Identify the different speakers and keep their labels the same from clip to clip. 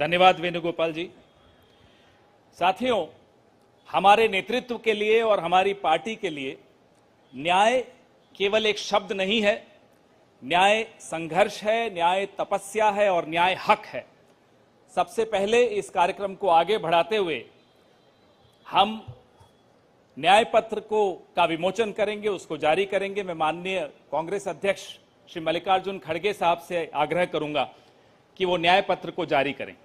Speaker 1: धन्यवाद वेणुगोपाल जी। साथियों, हमारे नेतृत्व के लिए और हमारी पार्टी के लिए न्याय केवल एक शब्द नहीं है, न्याय संघर्ष है, न्याय तपस्या है और न्याय हक है। सबसे पहले इस कार्यक्रम को आगे बढ़ाते हुए हम न्याय पत्र का विमोचन करेंगे, उसको जारी करेंगे। मैं माननीय कांग्रेस अध्यक्ष श्री मल्लिकार्जुन खड़गे साहब से आग्रह करूंगा कि वो न्याय पत्र को जारी करें।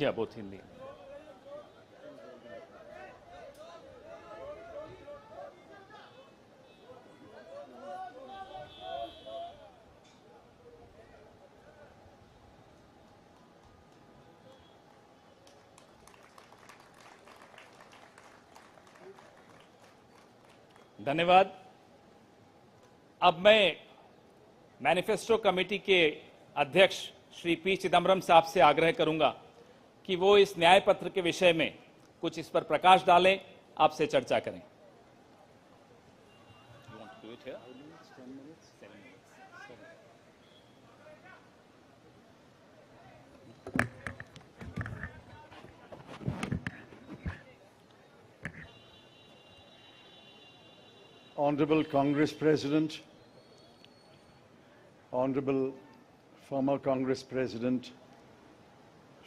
Speaker 1: या बोथ हिंदी। धन्यवाद। अब मैं मैनिफेस्टो कमेटी के अध्यक्ष श्री पी चिदम्बरम साहब से आग्रह करूंगा कि वो इस न्याय पत्र के विषय में कुछ इस पर प्रकाश डालें, आपसे चर्चा करें।
Speaker 2: Honorable Congress President, Honorable former Congress President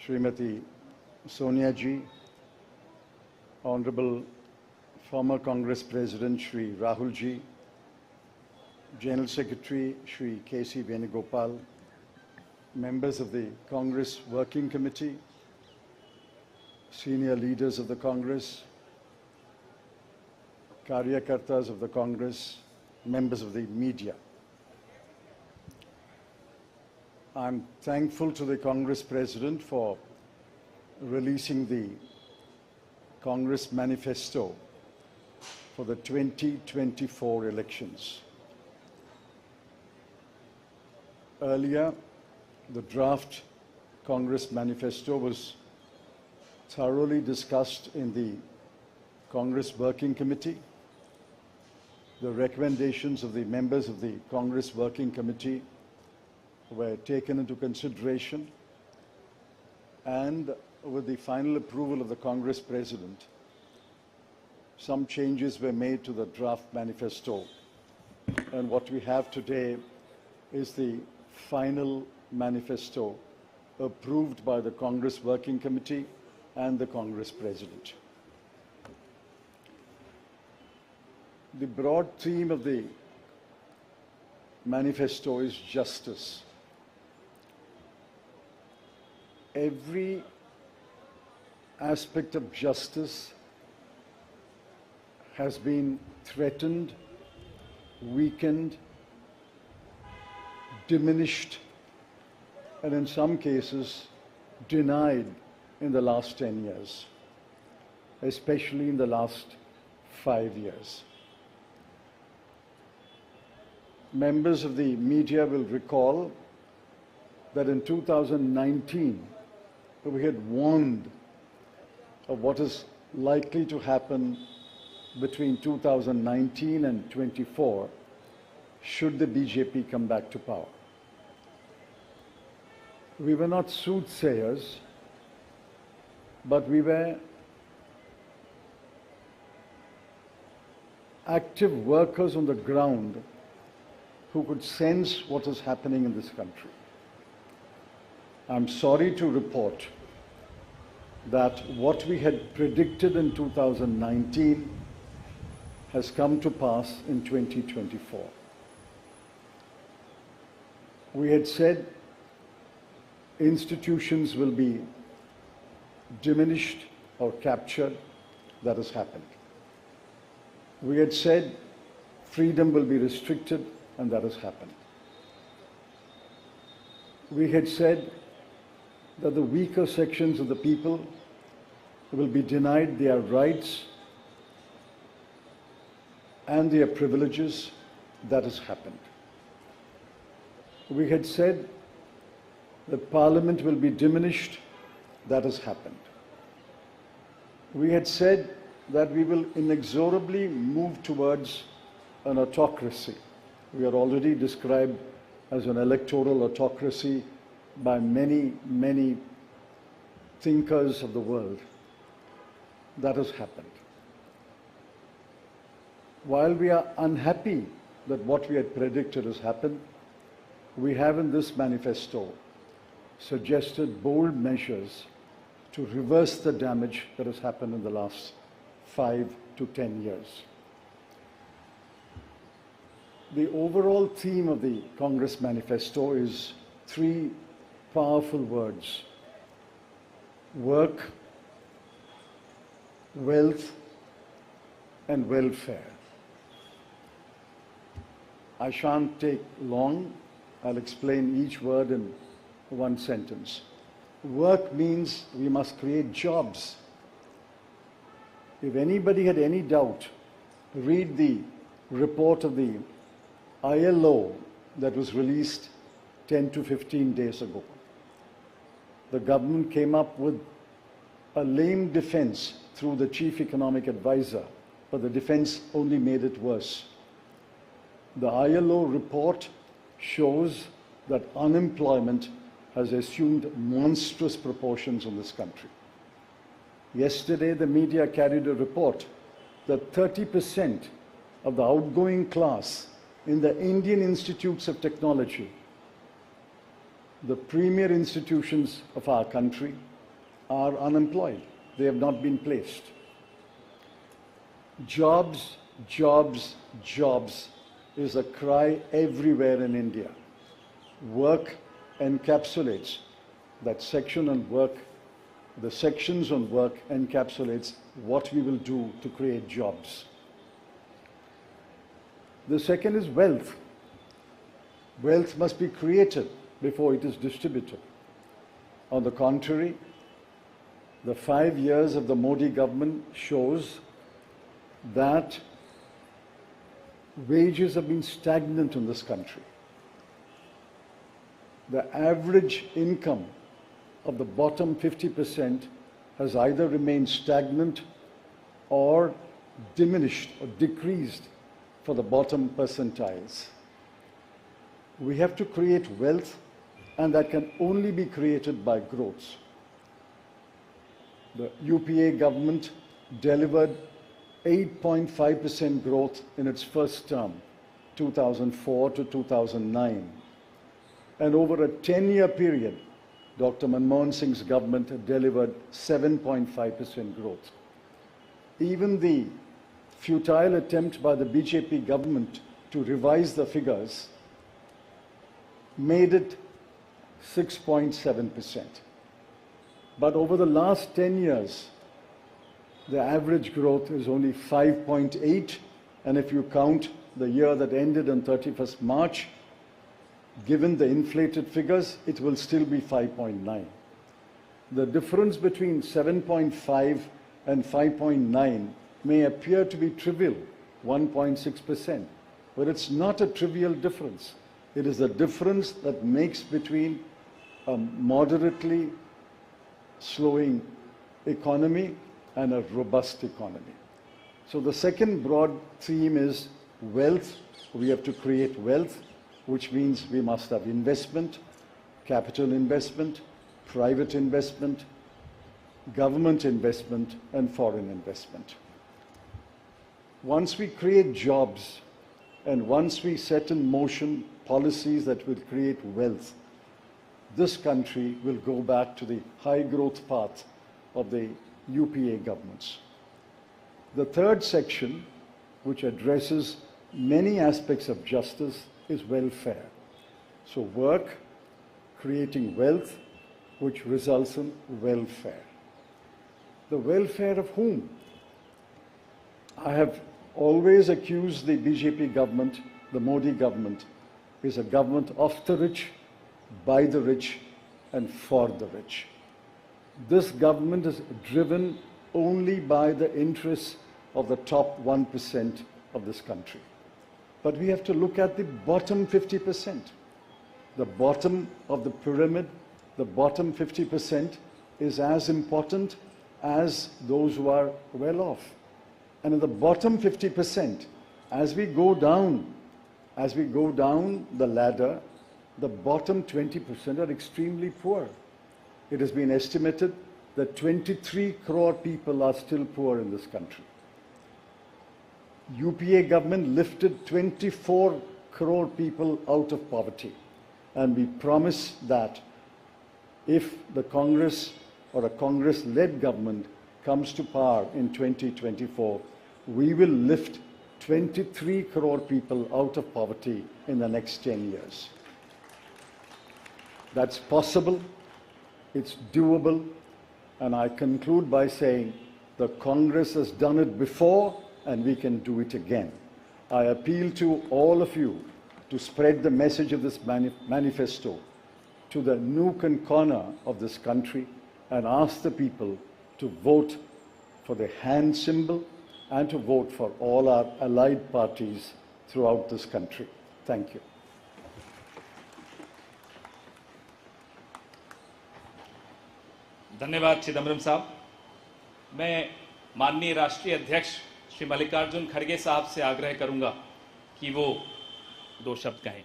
Speaker 2: Srimati Sonia Ji, Honorable former Congress President Shri Rahul Ji, General Secretary Shri K.C. Venugopal, members of the Congress Working Committee, senior leaders of the Congress, Karyakartas of the Congress, members of the media. I'm thankful to the Congress President for releasing the Congress Manifesto for the 2024 elections. Earlier, the draft Congress Manifesto was thoroughly discussed in the Congress Working Committee. The recommendations of the members of the Congress Working Committee were taken into consideration, and with the final approval of the Congress President, some changes were made to the draft manifesto. And what we have today is the final manifesto approved by the Congress Working Committee and the Congress President. The broad theme of the manifesto is justice. Every aspect of justice has been threatened, weakened, diminished, and in some cases denied in the last 10 years, especially in the last 5 years. Members of the media will recall that in 2019, we had warned of what is likely to happen between 2019 and 24 should the BJP come back to power. We were not soothsayers, but we were active workers on the ground who could sense what is happening in this country. I'm sorry to report that what we had predicted in 2019 has come to pass in 2024. We had said institutions will be diminished or captured. That has happened. We had said freedom will be restricted, and that has happened. We had said that the weaker sections of the people will be denied their rights, and their privileges. That has happened. We had said that Parliament will be diminished. That has happened. We had said that we will inexorably move towards an autocracy. We are already described as an electoral autocracy by many, many thinkers of the world. That has happened. While we are unhappy that what we had predicted has happened, we have in this manifesto suggested bold measures to reverse the damage that has happened in the last 5 to 10 years. The overall theme of the Congress manifesto is 3 powerful words: work, wealth, and welfare. I shan't take long. I'll explain each word in one sentence. Work means we must create jobs. If anybody had any doubt, read the report of the ILO that was released 10 to 15 days ago. The government came up with a lame defense through the chief economic advisor, but the defense only made it worse. The ILO report shows that unemployment has assumed monstrous proportions in this country. Yesterday, the media carried a report that 30% of the outgoing class in the Indian institutes of technology, the premier institutions of our country, are unemployed. They have not been placed. Jobs, jobs, jobs is a cry everywhere in India. Work encapsulates that section on work. The sections on work encapsulates what we will do to create jobs. The second is wealth. Wealth must be created before it is distributed. On the contrary, the 5 years of the Modi government shows that wages have been stagnant in this country. The average income of the bottom 50% has either remained stagnant or diminished or decreased for the bottom percentiles. We have to create wealth, and that can only be created by growth. The UPA government delivered 8.5% growth in its first term, 2004 to 2009. And over a 10-year period, Dr. Manmohan Singh's government had delivered 7.5% growth. Even the futile attempt by the BJP government to revise the figures made it 6.7%. But over the last 10 years, the average growth is only 5.8, and if you count the year that ended on 31st March, given the inflated figures, it will still be 5.9. The difference between 7.5 and 5.9 may appear to be trivial, 1.6%, but it's not a trivial difference. It is a difference that makes between a moderately slowing economy and a robust economy. So the second broad theme is wealth. We have to create wealth, which means we must have investment, capital investment, private investment, government investment, and foreign investment. Once we create jobs, and once we set in motion policies that will create wealth, this country will go back to the high growth path of the UPA governments. The third section, which addresses many aspects of justice, is welfare. So work, creating wealth, which results in welfare. The welfare of whom? I have always accused the BJP government, the Modi government, is a government of the rich, by the rich, and for the rich. This government is driven only by the interests of the top 1% of this country. But we have to look at the bottom 50%. The bottom of the pyramid, the bottom 50% is as important as those who are well off. And in the bottom 50%, as we go down the ladder, the bottom 20% are extremely poor. It has been estimated that 23 crore people are still poor in this country. UPA government lifted 24 crore people out of poverty. And we promise that if the Congress or a Congress-led government comes to power in 2024, we will lift 23 crore people out of poverty in the next 10 years. That's possible, it's doable, and I conclude by saying the Congress has done it before and we can do it again. I appeal to all of you to spread the message of this manifesto to the nook and corner of this country and ask the people to vote for the hand symbol and to vote for all our allied parties throughout this country. Thank you.
Speaker 1: धन्यवाद चिदम्बरम साहब। मैं माननीय राष्ट्रीय अध्यक्ष श्री मल्लिकार्जुन खड़गे साहब से आग्रह करूंगा कि वो 2 शब्द कहें।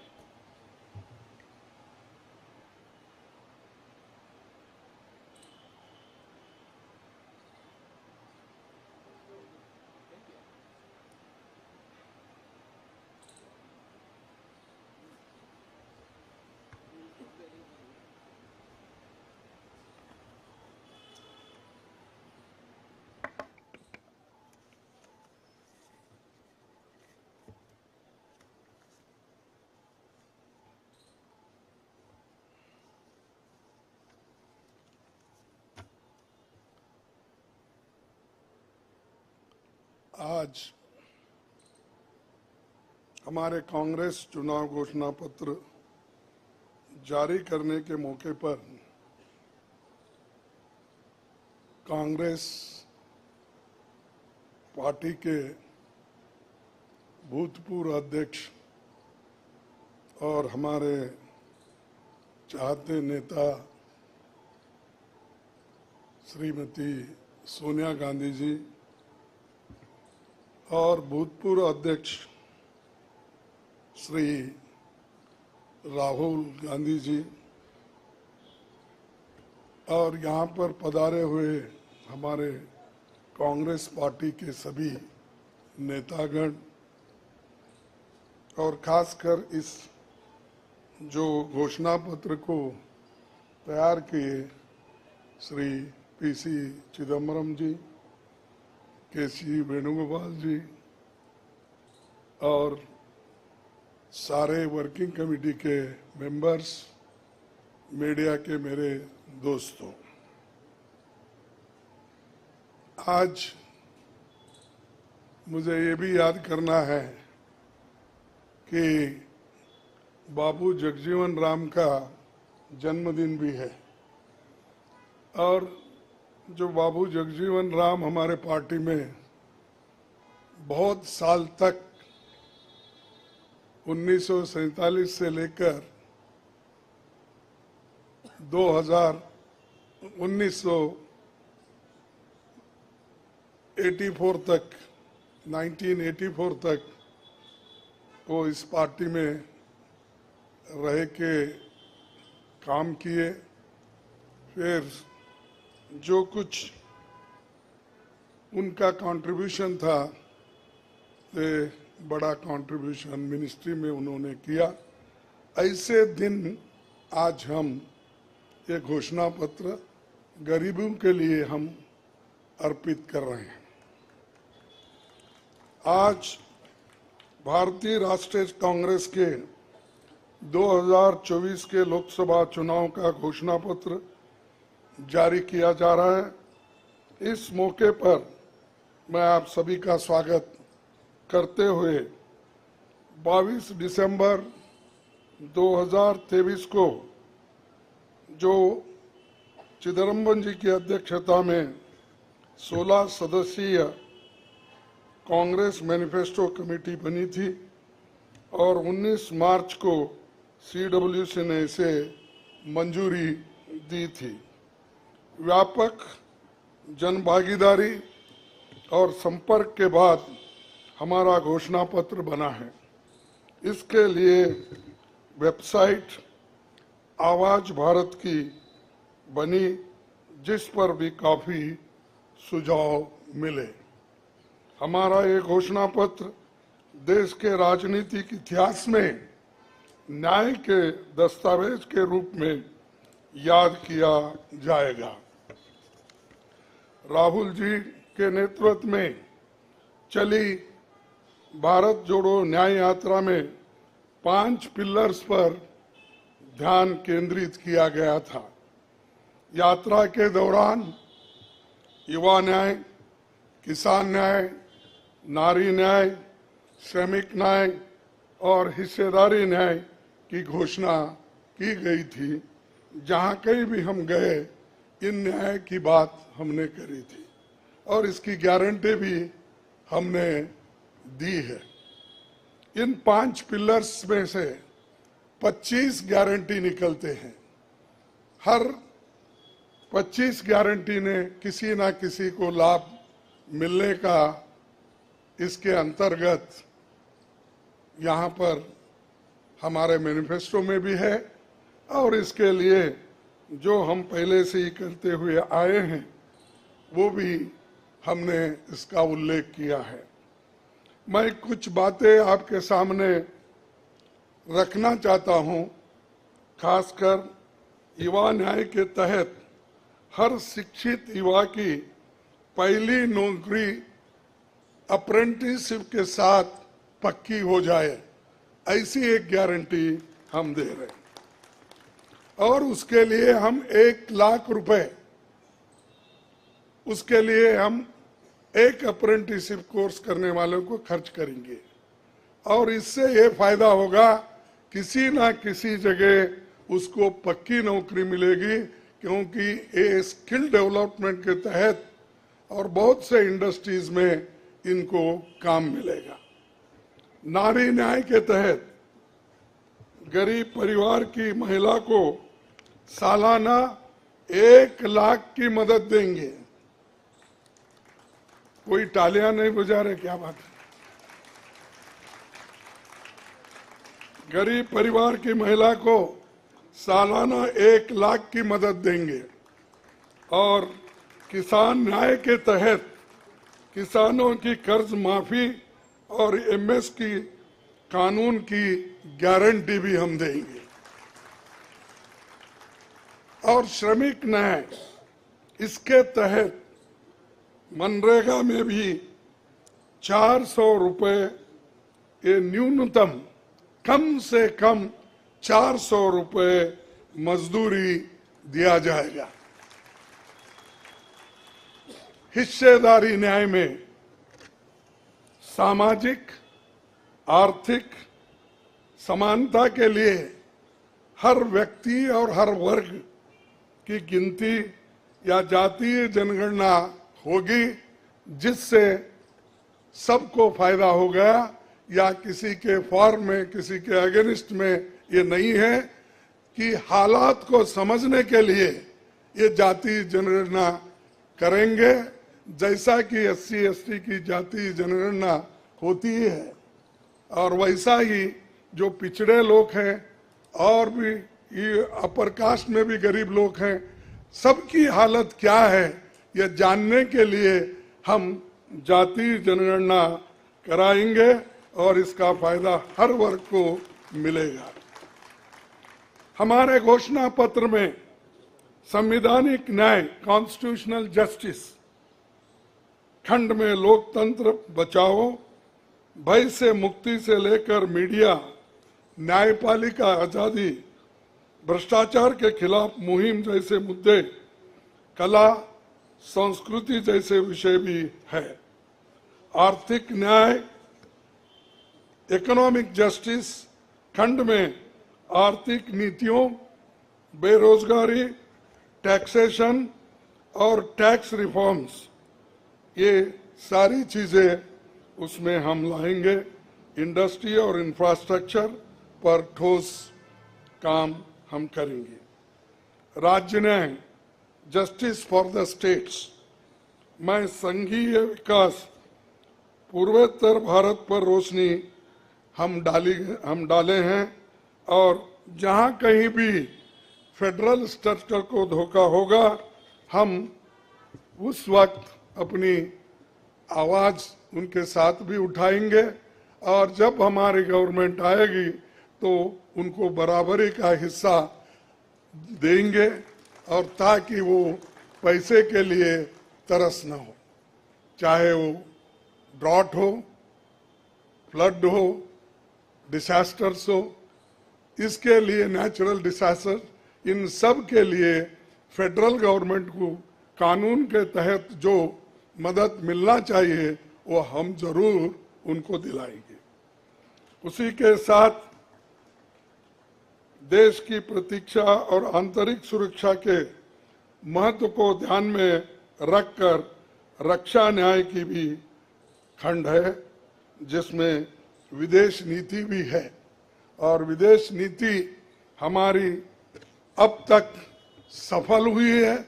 Speaker 3: आज हमारे कांग्रेस चुनाव घोषणा पत्र जारी करने के मौके पर कांग्रेस पार्टी के भूतपूर्व अध्यक्ष और हमारे चाहते नेता श्रीमती सोनिया गांधी जी और भूतपूर्व अध्यक्ष श्री राहुल गांधी जी और यहाँ पर पधारे हुए हमारे कांग्रेस पार्टी के सभी नेतागण और खासकर इस जो घोषणा पत्र को तैयार किए श्री पीसी चिदम्बरम जी, केसी वेणुगोपाल जी और सारे वर्किंग कमेटी के मेंबर्स, मीडिया के मेरे दोस्तों, आज मुझे ये भी याद करना है कि बाबू जगजीवन राम का जन्मदिन भी है और जो बाबू जगजीवन राम हमारे पार्टी में बहुत साल तक 1947 से लेकर 1984 तक 1984 तक वो इस पार्टी में रह के काम किए। फिर जो कुछ उनका कंट्रीब्यूशन था ते बड़ा कंट्रीब्यूशन मिनिस्ट्री में उन्होंने किया। ऐसे दिन आज हम ये घोषणा पत्र गरीबों के लिए हम अर्पित कर रहे हैं। आज भारतीय राष्ट्रीय कांग्रेस के 2024 के लोकसभा चुनाव का घोषणा पत्र जारी किया जा रहा है। इस मौके पर मैं आप सभी का स्वागत करते हुए 22 दिसंबर 2023 को जो चिदम्बरम जी की अध्यक्षता में 16 सदस्यीय कांग्रेस मैनिफेस्टो कमेटी बनी थी और 19 मार्च को CWC ने इसे मंजूरी दी थी। व्यापक जनभागीदारी और संपर्क के बाद हमारा घोषणा पत्र बना है। इसके लिए वेबसाइट आवाज भारत की बनी, जिस पर भी काफी सुझाव मिले। हमारा ये घोषणा पत्र देश के राजनीतिक इतिहास में न्याय के दस्तावेज के रूप में याद किया जाएगा। राहुल जी के नेतृत्व में चली भारत जोड़ो न्याय यात्रा में 5 पिलर्स पर ध्यान केंद्रित किया गया था। यात्रा के दौरान युवा न्याय, किसान न्याय, नारी न्याय, श्रमिक न्याय और हिस्सेदारी न्याय की घोषणा की गई थी। जहां कहीं भी हम गए इन न्याय की बात हमने करी थी और इसकी गारंटी भी हमने दी है। इन 5 पिलर्स में से 25 गारंटी निकलते हैं। हर 25 गारंटी ने किसी ना किसी को लाभ मिलने का इसके अंतर्गत यहाँ पर हमारे मैनिफेस्टो में भी है और इसके लिए जो हम पहले से ही करते हुए आए हैं वो भी हमने इसका उल्लेख किया है। मैं कुछ बातें आपके सामने रखना चाहता हूं। खासकर युवा न्याय के तहत हर शिक्षित युवा की पहली नौकरी अप्रेंटिसशिप के साथ पक्की हो जाए, ऐसी एक गारंटी हम दे रहे हैं। और उसके लिए हम 1 लाख रुपए, उसके लिए हम एक अप्रेंटिसशिप कोर्स करने वालों को खर्च करेंगे और इससे ये फायदा होगा, किसी ना किसी जगह उसको पक्की नौकरी मिलेगी, क्योंकि ये स्किल डेवलपमेंट के तहत और बहुत से इंडस्ट्रीज में इनको काम मिलेगा। नारी न्याय के तहत गरीब परिवार की महिला को सालाना 1 लाख की मदद देंगे। कोई तालियां नहीं बजा रहे, क्या बात है? गरीब परिवार की महिला को सालाना 1 लाख की मदद देंगे और किसान न्याय के तहत किसानों की कर्ज माफी और MS की कानून की गारंटी भी हम देंगे। और श्रमिक न्याय, इसके तहत मनरेगा में भी 400 रुपए, ये न्यूनतम कम से कम 400 रुपए मजदूरी दिया जाएगा। हिस्सेदारी न्याय में सामाजिक आर्थिक समानता के लिए हर व्यक्ति और हर वर्ग की गिनती या जातीय जनगणना होगी, जिससे सबको फायदा होगा, या किसी के फॉर्म में किसी के अगेंस्ट में ये नहीं है कि हालात को समझने के लिए ये जातीय जनगणना करेंगे, जैसा कि SC ST की जातीय जनगणना होती है। और वैसा ही जो पिछड़े लोग हैं और भी ये अपर कास्ट में भी गरीब लोग हैं, सबकी हालत क्या है ये जानने के लिए हम जातीय जनगणना कराएंगे और इसका फायदा हर वर्ग को मिलेगा। हमारे घोषणा पत्र में संवैधानिक न्याय, कॉन्स्टिट्यूशनल जस्टिस खंड में लोकतंत्र बचाओ, भय से मुक्ति से लेकर मीडिया, न्यायपालिका आजादी, भ्रष्टाचार के खिलाफ मुहिम जैसे मुद्दे, कला संस्कृति जैसे विषय भी है। आर्थिक न्याय, इकोनॉमिक जस्टिस खंड में आर्थिक नीतियों, बेरोजगारी, टैक्सेशन और टैक्स रिफॉर्म्स, ये सारी चीजें उसमें हम लाएंगे। इंडस्ट्री और इंफ्रास्ट्रक्चर पर ठोस काम हम करेंगे। राज्य न्याय, जस्टिस फॉर द स्टेट्स, मैं संघीय विकास, पूर्वोत्तर भारत पर रोशनी हम डाले हैं और जहां कहीं भी फेडरल स्ट्रक्चर को धोखा होगा हम उस वक्त अपनी आवाज उनके साथ भी उठाएंगे और जब हमारी गवर्नमेंट आएगी तो उनको बराबरी का हिस्सा देंगे और ताकि वो पैसे के लिए तरस न हो, चाहे वो ड्रॉट हो, फ्लड हो, डिसास्टर्स हो, इसके लिए नेचुरल डिसास्टर, इन सब के लिए फेडरल गवर्नमेंट को कानून के तहत जो मदद मिलना चाहिए वो हम जरूर उनको दिलाएंगे। उसी के साथ देश की प्रतीक्षा और आंतरिक सुरक्षा के महत्व को ध्यान में रखकर रक्षा न्याय की भी खंड है, जिसमें विदेश नीति भी है और विदेश नीति हमारी अब तक सफल हुई है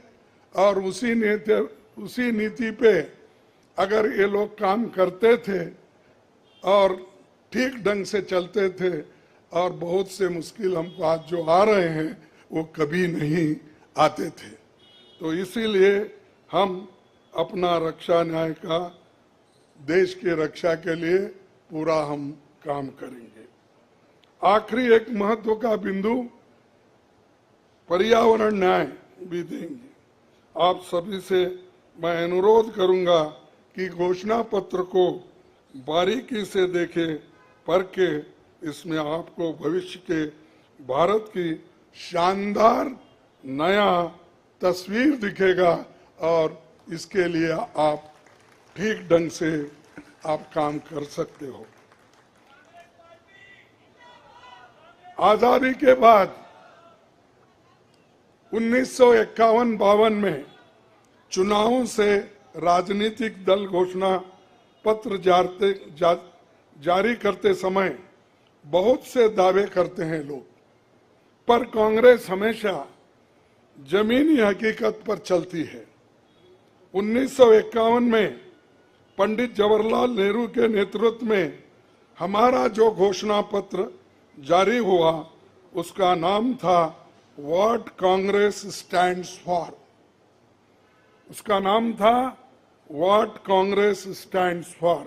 Speaker 3: और उसी नीति पे अगर ये लोग काम करते थे और ठीक ढंग से चलते थे और बहुत से मुश्किल हमको आज जो आ रहे हैं वो कभी नहीं आते थे। तो इसीलिए हम अपना रक्षा न्याय का देश की रक्षा के लिए पूरा हम काम करेंगे। आखिरी एक महत्व का बिंदु पर्यावरण न्याय भी देंगे। आप सभी से मैं अनुरोध करूंगा कि घोषणा पत्र को बारीकी से देखें, पढ़ के इसमें आपको भविष्य के भारत की शानदार नया तस्वीर दिखेगा और इसके लिए आप ठीक ढंग से आप काम कर सकते हो। आजादी के बाद 1951-52 में चुनावों से राजनीतिक दल घोषणा पत्र जारी करते समय बहुत से दावे करते हैं लोग, पर कांग्रेस हमेशा जमीनी हकीकत पर चलती है। 1951 में पंडित जवाहरलाल नेहरू के नेतृत्व में हमारा जो घोषणा पत्र जारी हुआ उसका नाम था व्हाट कांग्रेस स्टैंड्स फॉर। उसका नाम था व्हाट कांग्रेस स्टैंड्स फॉर।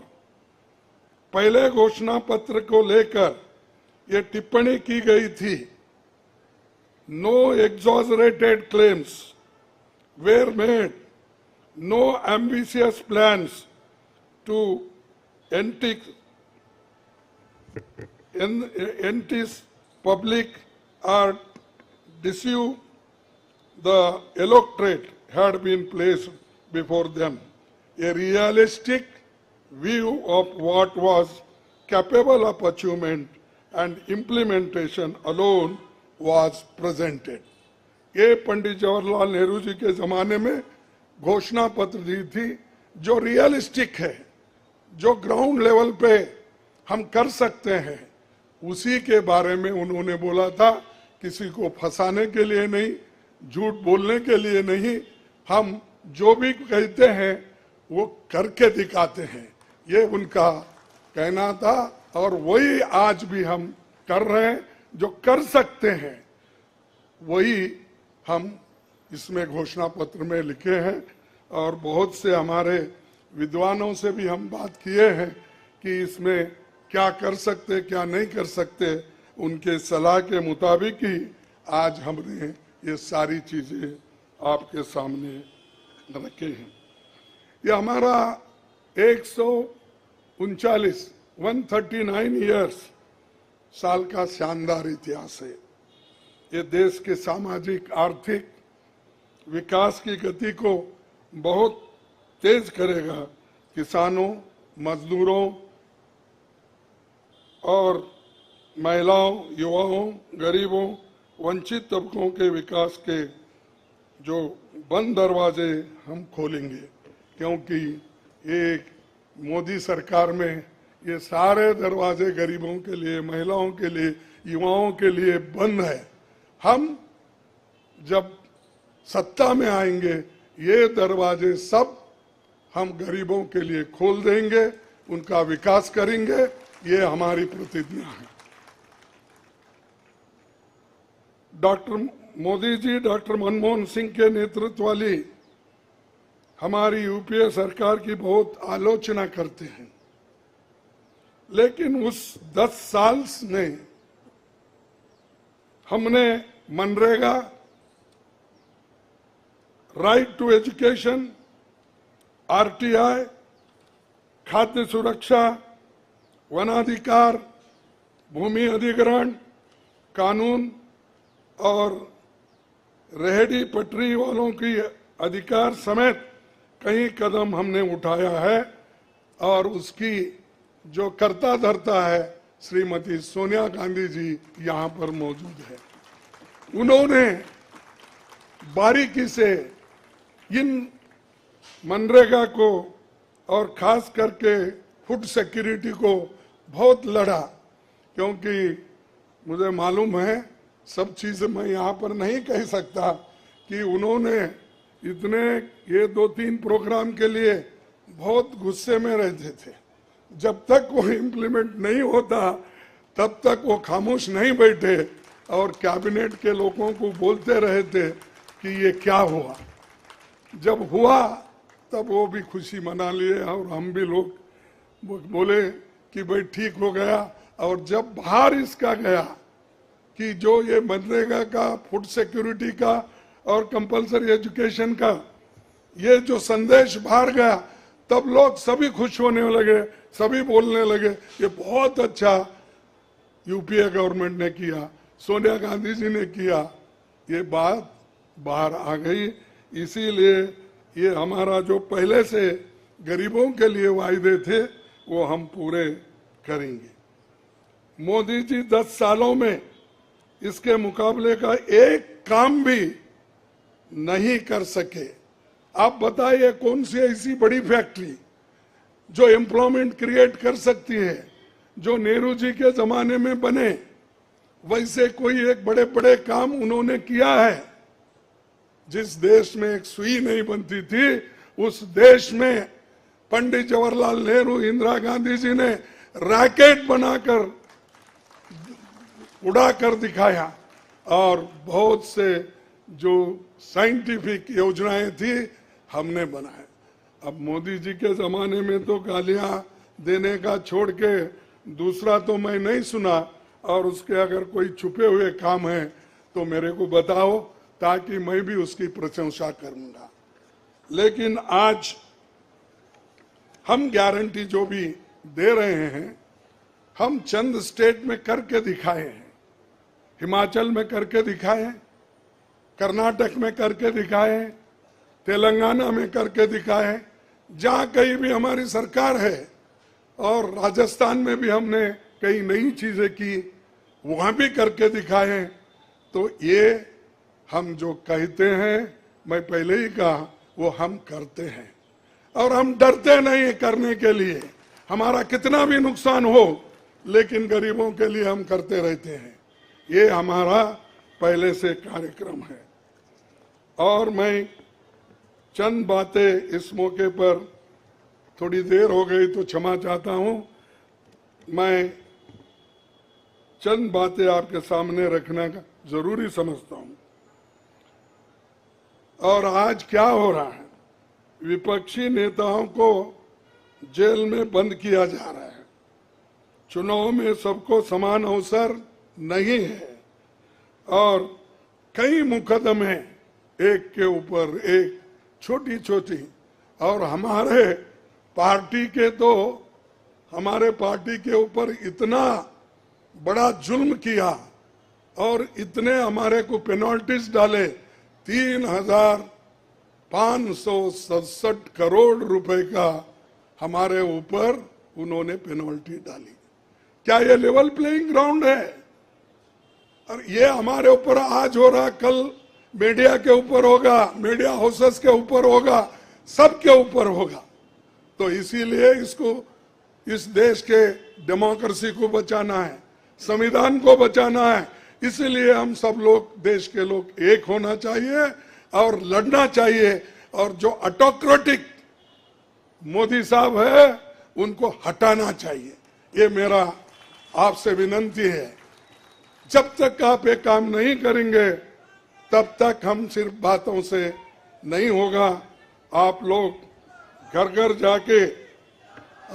Speaker 3: पहले घोषणा पत्र को लेकर ये टिप्पणी की गई थी, no exaggerated claims were made, no ambitious plans to entice public or deceive the electorate had been placed before them. A realistic view of what was capable of achievement and implementation alone was presented. ये पंडित जवाहरलाल नेहरू जी के जमाने में घोषणा पत्र दी थी जो realistic है, जो ग्राउंड लेवल पे हम कर सकते हैं, उसी के बारे में उन्होंने बोला था। किसी को फंसाने के लिए नहीं, झूठ बोलने के लिए नहीं, हम जो भी कहते हैं वो करके दिखाते हैं, ये उनका कहना था और वही आज भी हम कर रहे हैं। जो कर सकते हैं वही हम इसमें घोषणा पत्र में लिखे हैं और बहुत से हमारे विद्वानों से भी हम बात किए हैं कि इसमें क्या कर सकते क्या नहीं कर सकते, उनके सलाह के मुताबिक ही आज हमने ये सारी चीजें आपके सामने रखे हैं। ये हमारा 139 ईयर्स साल का शानदार इतिहास है। ये देश के सामाजिक आर्थिक विकास की गति को बहुत तेज करेगा। किसानों, मजदूरों और महिलाओं, युवाओं, गरीबों, वंचित तबकों के विकास के जो बंद दरवाजे हम खोलेंगे, क्योंकि एक मोदी सरकार में ये सारे दरवाजे गरीबों के लिए, महिलाओं के लिए, युवाओं के लिए बंद है। हम जब सत्ता में आएंगे ये दरवाजे सब हम गरीबों के लिए खोल देंगे, उनका विकास करेंगे, ये हमारी प्रतिज्ञा है। डॉक्टर मोदी जी, डॉक्टर मनमोहन सिंह के नेतृत्व वाली हमारी यूपीए सरकार की बहुत आलोचना करते हैं, लेकिन उस 10 साल में हमने MNREGA, right to education, RTI, खाद्य सुरक्षा, वनाधिकार, भूमि अधिग्रहण कानून और रेहड़ी पटरी वालों की अधिकार समेत कई कदम हमने उठाया है। और उसकी जो कर्ता धर्ता है श्रीमती सोनिया गांधी जी यहाँ पर मौजूद है। उन्होंने बारीकी से इन मनरेगा को और खास करके फूड सिक्योरिटी को बहुत लड़ा, क्योंकि मुझे मालूम है, सब चीजें मैं यहाँ पर नहीं कह सकता, कि उन्होंने इतने ये 2-3 प्रोग्राम के लिए बहुत गुस्से में रहते थे। जब तक वो इम्प्लीमेंट नहीं होता तब तक वो खामोश नहीं बैठे और कैबिनेट के लोगों को बोलते रहे थे कि ये क्या हुआ। जब हुआ तब वो भी खुशी मना लिए और हम भी लोग बोले कि भाई ठीक हो गया। और जब बाहर इसका गया कि जो ये मनरेगा का, फूड सिक्योरिटी का और कंपलसरी एजुकेशन का ये जो संदेश बाहर गया, तब लोग सभी खुश होने लगे, सभी बोलने लगे ये बहुत अच्छा यूपीए गवर्नमेंट ने किया, सोनिया गांधी जी ने किया। ये बात बाहर आ गई। इसीलिए ये हमारा जो पहले से गरीबों के लिए वायदे थे वो हम पूरे करेंगे। मोदी जी 10 सालों में इसके मुकाबले का एक काम भी नहीं कर सके। आप बताइए कौन सी ऐसी बड़ी फैक्ट्री जो एम्प्लॉयमेंट क्रिएट कर सकती है, जो नेहरू जी के जमाने में बने वैसे कोई एक बड़े बड़े काम उन्होंने किया है। जिस देश में एक सुई नहीं बनती थी उस देश में पंडित जवाहरलाल नेहरू, इंदिरा गांधी जी ने रॉकेट बनाकर उड़ा कर दिखाया। और बहुत से जो साइंटिफिक योजनाएं थी हमने बनाए। अब मोदी जी के जमाने में तो गालियां देने का छोड़ के दूसरा तो मैं नहीं सुना। और उसके अगर कोई छुपे हुए काम है तो मेरे को बताओ, ताकि मैं भी उसकी प्रशंसा करूंगा। लेकिन आज हम गारंटी जो भी दे रहे हैं, हम चंद स्टेट में करके दिखाए हैं। हिमाचल में करके दिखाए, कर्नाटक में करके दिखाए, तेलंगाना में करके दिखाए, जहां कहीं भी हमारी सरकार है। और राजस्थान में भी हमने कई नई चीजें की, वहां भी करके दिखाए। तो ये हम जो कहते हैं, मैं पहले ही कहा, वो हम करते हैं। और हम डरते नहीं करने के लिए, हमारा कितना भी नुकसान हो लेकिन गरीबों के लिए हम करते रहते हैं। ये हमारा पहले से कार्यक्रम है। और मैं चंद बातें इस मौके पर, थोड़ी देर हो गई तो क्षमा चाहता हूं, मैं चंद बातें आपके सामने रखना जरूरी समझता हूं। और आज क्या हो रहा है, विपक्षी नेताओं को जेल में बंद किया जा रहा है। चुनाव में सबको समान अवसर नहीं है और कई मुकदमे एक के ऊपर एक, छोटी छोटी। और हमारे पार्टी के ऊपर इतना बड़ा जुल्म किया और इतने हमारे को पेनल्टीज डाले। 3,567 करोड़ रुपए का हमारे ऊपर उन्होंने पेनल्टी डाली। क्या ये लेवल प्लेइंग ग्राउंड है? और ये हमारे ऊपर आज हो रहा, कल मीडिया के ऊपर होगा, मीडिया हाउसेस के ऊपर होगा, सबके ऊपर होगा। तो इसीलिए इसको, इस देश के डेमोक्रेसी को बचाना है, संविधान को बचाना है। इसीलिए हम सब लोग, देश के लोग एक होना चाहिए और लड़ना चाहिए। और जो ऑटोक्रेटिक मोदी साहब है उनको हटाना चाहिए। ये मेरा आपसे विनती है। जब तक आप ये काम नहीं करेंगे तब तक हम सिर्फ बातों से नहीं होगा। आप लोग घर घर जाके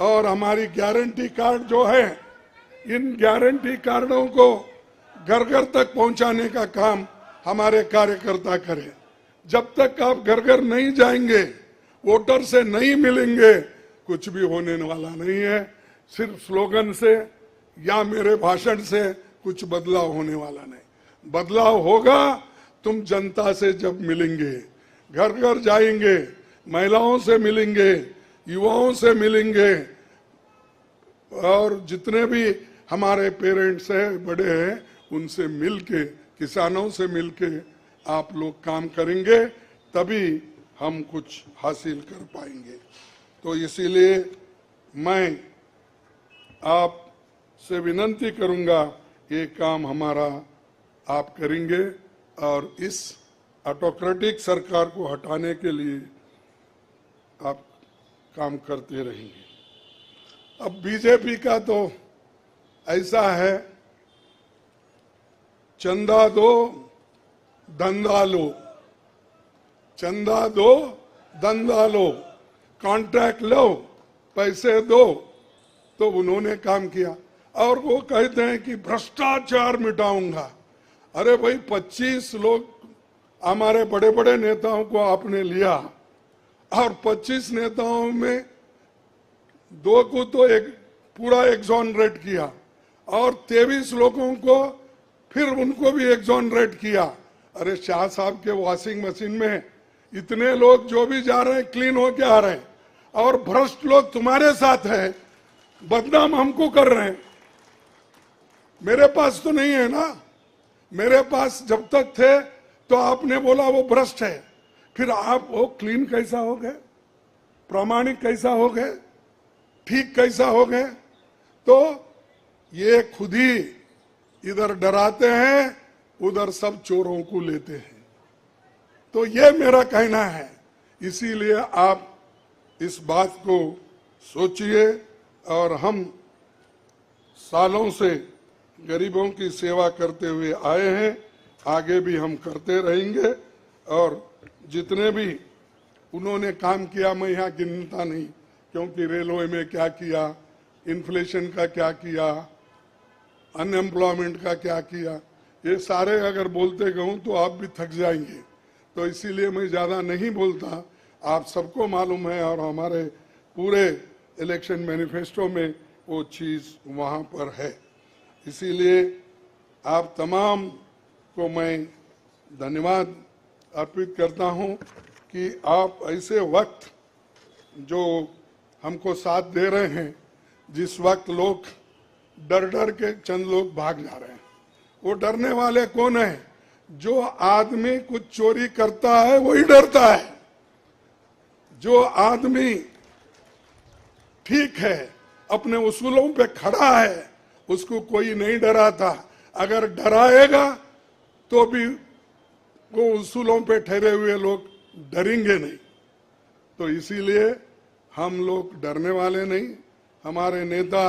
Speaker 3: और हमारी गारंटी कार्ड जो है, इन गारंटी कार्डों को घर घर तक पहुंचाने का काम हमारे कार्यकर्ता करें। जब तक आप घर घर नहीं जाएंगे, वोटर से नहीं मिलेंगे, कुछ भी होने वाला नहीं है। सिर्फ स्लोगन से या मेरे भाषण से कुछ बदलाव होने वाला नहीं। बदलाव होगा तुम जनता से जब मिलेंगे, घर घर जाएंगे, महिलाओं से मिलेंगे, युवाओं से मिलेंगे, और जितने भी हमारे पेरेंट्स हैं, बड़े हैं, उनसे मिलके, किसानों से मिलके आप लोग काम करेंगे, तभी हम कुछ हासिल कर पाएंगे। तो इसीलिए मैं आपसे विनती करूंगा, ये काम हमारा आप करेंगे और इस ऑटोक्रेटिक सरकार को हटाने के लिए आप काम करते रहेंगे। अब बीजेपी का तो ऐसा है, चंदा दो धंधा लो, चंदा दो धंधा लो, कॉन्ट्रैक्ट लो, पैसे दो। तो उन्होंने काम किया और वो कहते हैं कि भ्रष्टाचार मिटाऊंगा। अरे भाई, 25 लोग हमारे बड़े बड़े नेताओं को आपने लिया और 25 नेताओं में 2 को तो एक पूरा एक्सोनरेट किया और 23 लोगों को फिर उनको भी एक्सोनरेट किया। अरे शाह साहब के वॉशिंग मशीन में इतने लोग जो भी जा रहे हैं क्लीन होके आ रहे हैं, और भ्रष्ट लोग तुम्हारे साथ है, बदनाम हमको कर रहे हैं। मेरे पास तो नहीं है ना, मेरे पास जब तक थे तो आपने बोला वो भ्रष्ट है, फिर आप वो क्लीन कैसा हो गए, प्रामाणिक कैसा हो गए, ठीक कैसा हो गए? तो ये खुद ही इधर डराते हैं, उधर सब चोरों को लेते हैं। तो ये मेरा कहना है। इसीलिए आप इस बात को सोचिए, और हम सालों से गरीबों की सेवा करते हुए आए हैं, आगे भी हम करते रहेंगे। और जितने भी उन्होंने काम किया, मैं यहाँ गिनता नहीं, क्योंकि रेलवे में क्या किया, इन्फ्लेशन का क्या किया, अनएम्प्लॉयमेंट का क्या किया, ये सारे अगर बोलते कहूँ तो आप भी थक जाएंगे। तो इसीलिए मैं ज़्यादा नहीं बोलता। आप सबको मालूम है, और हमारे पूरे इलेक्शन मैनिफेस्टो में वो चीज़ वहाँ पर है। इसीलिए आप तमाम को मैं धन्यवाद अर्पित करता हूँ कि आप ऐसे वक्त जो हमको साथ दे रहे हैं, जिस वक्त लोग डर डर के चंद लोग भाग जा रहे हैं। वो डरने वाले कौन है? जो आदमी कुछ चोरी करता है वही डरता है। जो आदमी ठीक है, अपने उसूलों पे खड़ा है, उसको कोई नहीं डराता। अगर डराएगा तो भी वो उसूलों पे ठहरे हुए लोग डरेंगे नहीं। तो इसीलिए हम लोग डरने वाले नहीं। हमारे नेता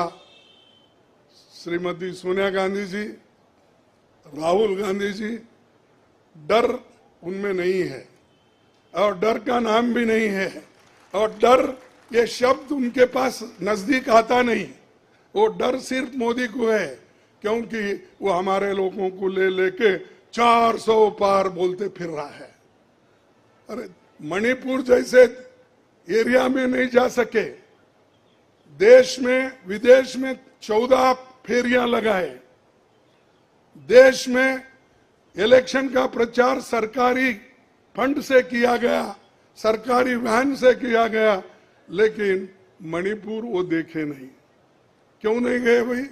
Speaker 3: श्रीमती सोनिया गांधी जी, राहुल गांधी जी, डर उनमें नहीं है और डर का नाम भी नहीं है, और डर ये शब्द उनके पास नजदीक आता नहीं। वो डर सिर्फ मोदी को है, क्योंकि वो हमारे लोगों को ले लेके 400 पार बोलते फिर रहा है। अरे मणिपुर जैसे एरिया में नहीं जा सके, देश में विदेश में 14 फेरियां लगाए, देश में इलेक्शन का प्रचार सरकारी फंड से किया गया, सरकारी वैन से किया गया, लेकिन मणिपुर वो देखे नहीं। क्यों नहीं गए भाई?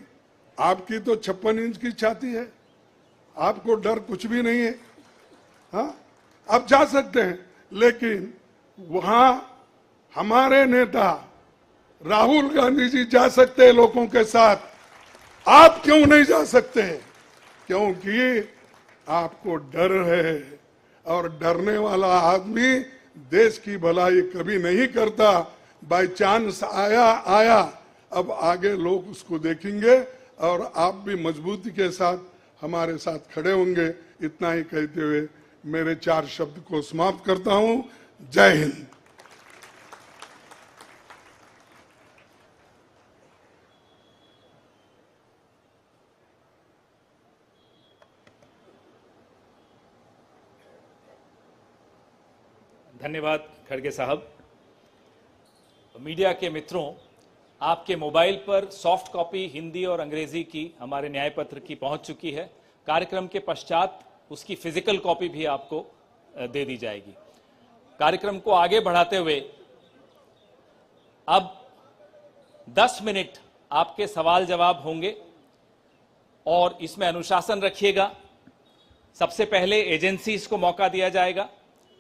Speaker 3: आपकी तो 56 इंच की छाती है, आपको डर कुछ भी नहीं है। हाँ, आप जा सकते हैं, लेकिन वहां हमारे नेता राहुल गांधी जी जा सकते हैं लोगों के साथ, आप क्यों नहीं जा सकते? क्योंकि आपको डर है, और डरने वाला आदमी देश की भलाई कभी नहीं करता। बाय चांस आया, अब आगे लोग उसको देखेंगे और आप भी मजबूती के साथ हमारे साथ खड़े होंगे। इतना ही कहते हुए मेरे 4 शब्द को समाप्त करता हूं। जय हिंद।
Speaker 1: धन्यवाद खड़गे साहब। मीडिया के मित्रों, आपके मोबाइल पर सॉफ्ट कॉपी हिंदी और अंग्रेजी की हमारे न्याय पत्र की पहुंच चुकी है। कार्यक्रम के पश्चात उसकी फिजिकल कॉपी भी आपको दे दी जाएगी। कार्यक्रम को आगे बढ़ाते हुए अब 10 मिनट आपके सवाल जवाब होंगे और इसमें अनुशासन रखिएगा। सबसे पहले एजेंसीज को मौका दिया जाएगा,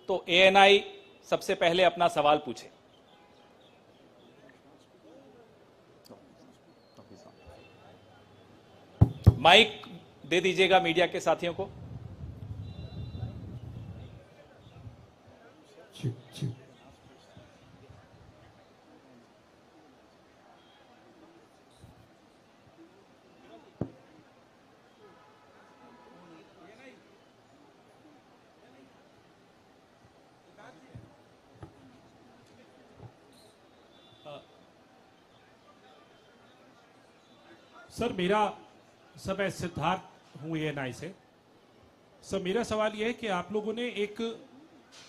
Speaker 1: तो एएनआई सबसे पहले अपना सवाल पूछे। माइक दे दीजिएगा मीडिया के साथियों को।
Speaker 4: सर मैं सिद्धार्थ हूँ एएनआई से। सर मेरा सवाल यह है कि आप लोगों ने एक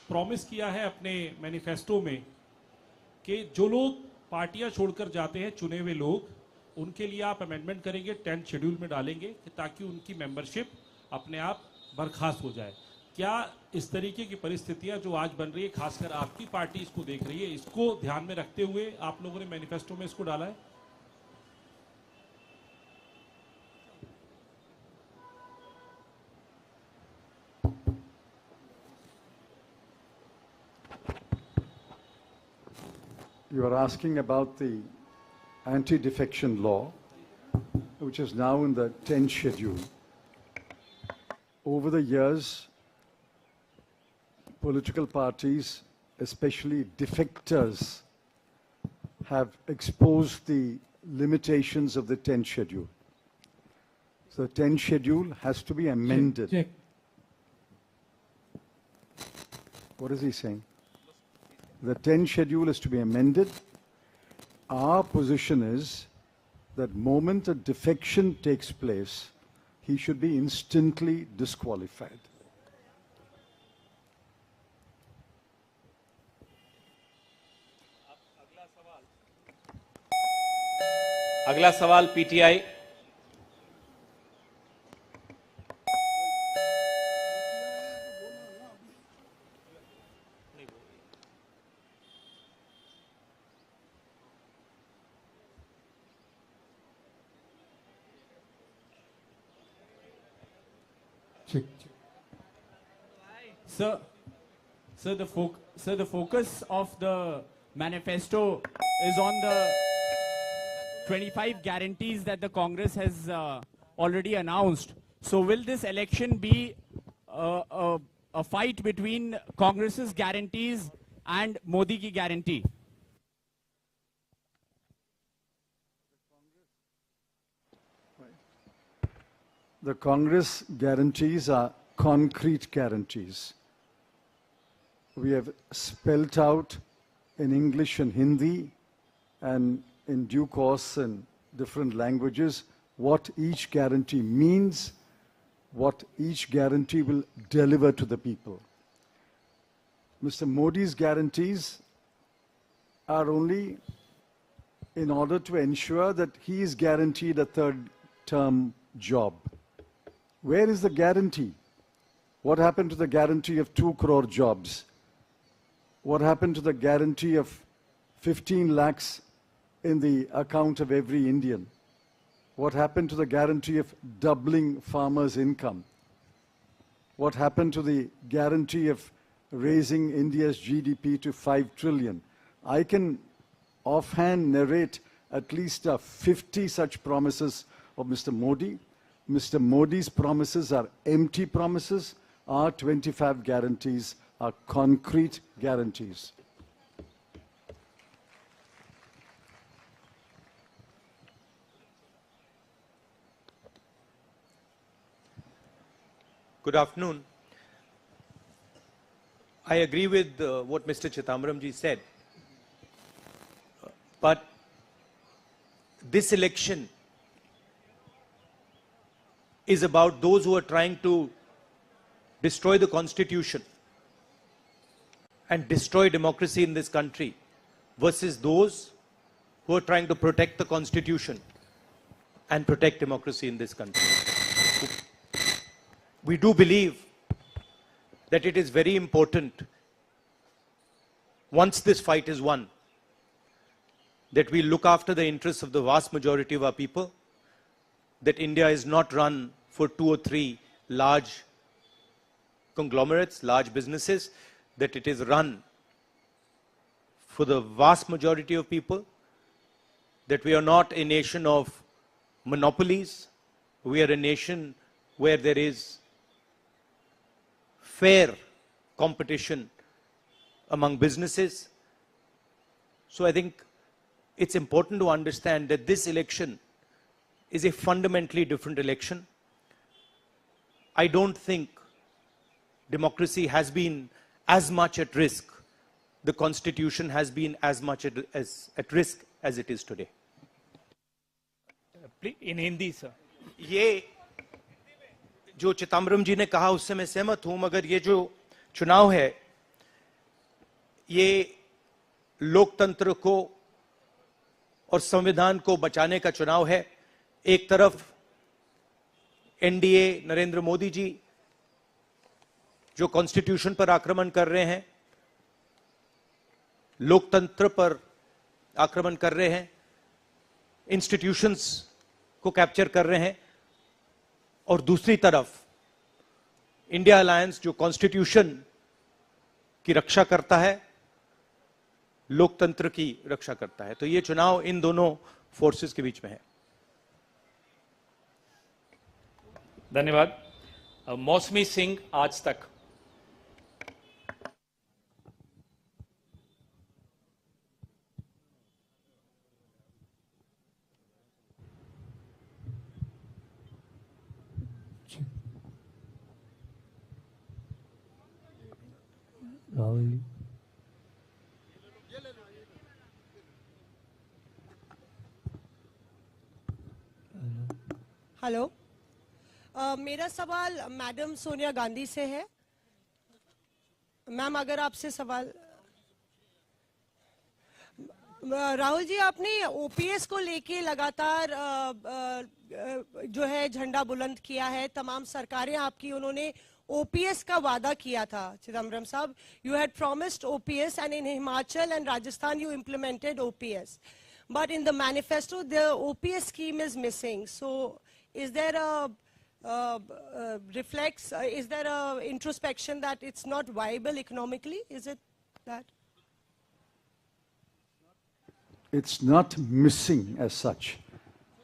Speaker 4: प्रॉमिस किया है अपने मैनिफेस्टो में कि जो लोग पार्टियां छोड़कर जाते हैं, चुने हुए लोग, उनके लिए आप अमेंडमेंट करेंगे, 10th शेड्यूल में डालेंगे ताकि उनकी मेंबरशिप अपने आप बर्खास्त हो जाए। क्या इस तरीके की परिस्थितियां जो आज बन रही है, खासकर आपकी पार्टी इसको देख रही है, इसको ध्यान में रखते हुए आप लोगों ने मैनिफेस्टो में इसको डाला है?
Speaker 2: You are asking about the anti-defection law, which is now in the 10th schedule. Over the years, political parties, especially defectors, have exposed the limitations of the 10th schedule. So the 10th schedule has to be amended.
Speaker 4: Check.
Speaker 2: What is he saying? The 10th schedule is to be amended. Our position is that moment a defection takes place, he should be instantly disqualified.
Speaker 1: अगला सवाल PTI.
Speaker 5: Sir, the focus of the manifesto is on the 25 guarantees that the Congress has already announced. So will this election be a fight between Congress's guarantees and Modi ki guarantee?
Speaker 2: The Congress guarantees are concrete guarantees. We have spelt out in English and Hindi and in due course in different languages what each guarantee means, what each guarantee will deliver to the people. Mr. Modi's guarantees are only in order to ensure that he is guaranteed a third-term job. Where is the guarantee? What happened to the guarantee of 2 crore jobs? What happened to the guarantee of 15 lakhs in the account of every Indian? What happened to the guarantee of doubling farmers' income? What happened to the guarantee of raising India's GDP to 5 trillion? I can offhand narrate at least 50 such promises of Mr. Modi. Mr. Modi's promises are empty promises. Our 25 guarantees are concrete guarantees.
Speaker 6: Good afternoon. I agree with what Mr. Chidambaram ji said. But this election is about those who are trying to destroy the Constitution and destroy democracy in this country versus those who are trying to protect the Constitution and protect democracy in this country. We do believe that it is very important, once this fight is won, that we look after the interests of the vast majority of our people, that India is not run for 2 or 3 large conglomerates, large businesses, that it is run for the vast majority of people, that we are not a nation of monopolies, we are a nation where there is fair competition among businesses. So I think it's important to understand that this election is a fundamentally different election. I don't think democracy has been as much at risk, the Constitution has been as much at risk as it is today.
Speaker 1: In Hindi, sir.
Speaker 6: ये जो चिदम्बरम जी ने कहा उससे मैं सहमत हूं, मगर ये जो चुनाव है ये लोकतंत्र को और संविधान को बचाने का चुनाव है। एक तरफ एनडीए नरेंद्र मोदी जी जो कॉन्स्टिट्यूशन पर आक्रमण कर रहे हैं, लोकतंत्र पर आक्रमण कर रहे हैं, इंस्टीट्यूशंस को कैप्चर कर रहे हैं, और दूसरी तरफ इंडिया अलायंस जो कॉन्स्टिट्यूशन की रक्षा करता है, लोकतंत्र की रक्षा करता है। तो ये चुनाव इन दोनों फोर्सेस के बीच में है।
Speaker 1: धन्यवाद। मौसमी सिंह, आज तक।
Speaker 7: राहुल
Speaker 8: हेलो, मेरा सवाल मैडम सोनिया गांधी से है। मैम, अगर आपसे सवाल, राहुल जी, आपने ओपीएस को लेके लगातार जो है झंडा बुलंद किया है। तमाम सरकारें आपकी, उन्होंने ओपीएस का वादा किया था। चिदम्बरम साहब, you had promised OPS and in Himachal and Rajasthan you implemented OPS, but in the manifesto the OPS scheme is missing. So is there a is there a introspection that it's not viable economically? Is it that?
Speaker 2: It's not missing as such.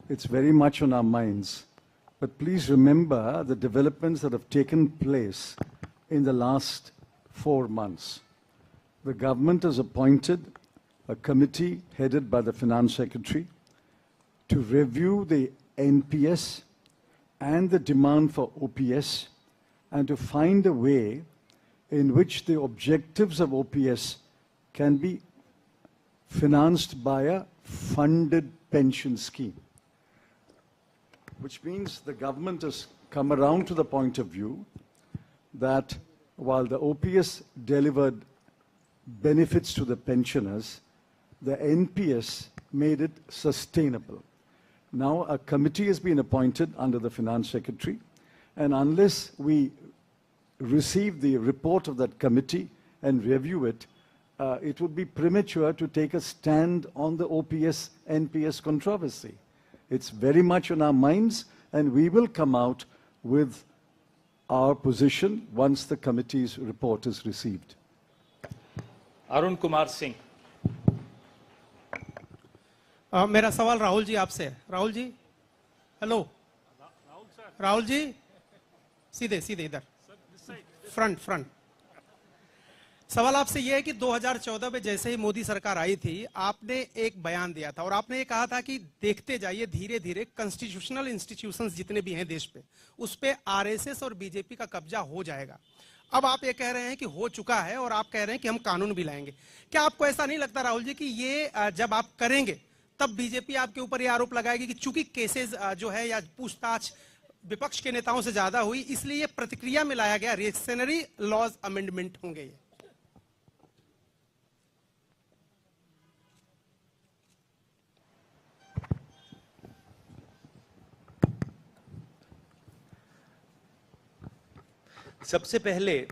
Speaker 2: It's very much on our minds. But please remember the developments that have taken place in the last 4 months. The government has appointed a committee headed by the Finance Secretary to review the NPS and the demand for OPS and to find a way in which the objectives of OPS can be financed by a funded pension scheme. Which means the government has come around to the point of view that while the OPS delivered benefits to the pensioners, the NPS made it sustainable. Now a committee has been appointed under the Finance Secretary, and unless we receive the report of that committee and review it, it would be premature to take a stand on the OPS-NPS controversy. It's very much on our minds, and we will come out with our position once the committee's report is received.
Speaker 1: Arun Kumar Singh.
Speaker 9: मेरा सवाल राहुल जी आपसे है। Rahul ji, hello. Rahul ji, सीधे सीधे इधर, front front. सवाल आपसे यह है कि 2014 में जैसे ही मोदी सरकार आई थी, आपने एक बयान दिया था और आपने ये कहा था कि देखते जाइए धीरे धीरे कॉन्स्टिट्यूशनल इंस्टीट्यूशंस जितने भी हैं देश पे, उस पे आरएसएस और बीजेपी का कब्जा हो जाएगा। अब आप ये कह रहे हैं कि हो चुका है और आप कह रहे हैं कि हम कानून भी लाएंगे। क्या आपको ऐसा नहीं लगता राहुल जी कि ये जब आप करेंगे तब बीजेपी आपके ऊपर ये आरोप लगाएगी कि चूंकि केसेस जो है या पूछताछ विपक्ष के नेताओं से ज्यादा हुई, इसलिए प्रतिक्रिया में लाया गया रिएक्शनरी लॉज अमेंडमेंट होंगे ये?
Speaker 6: सबसे पहले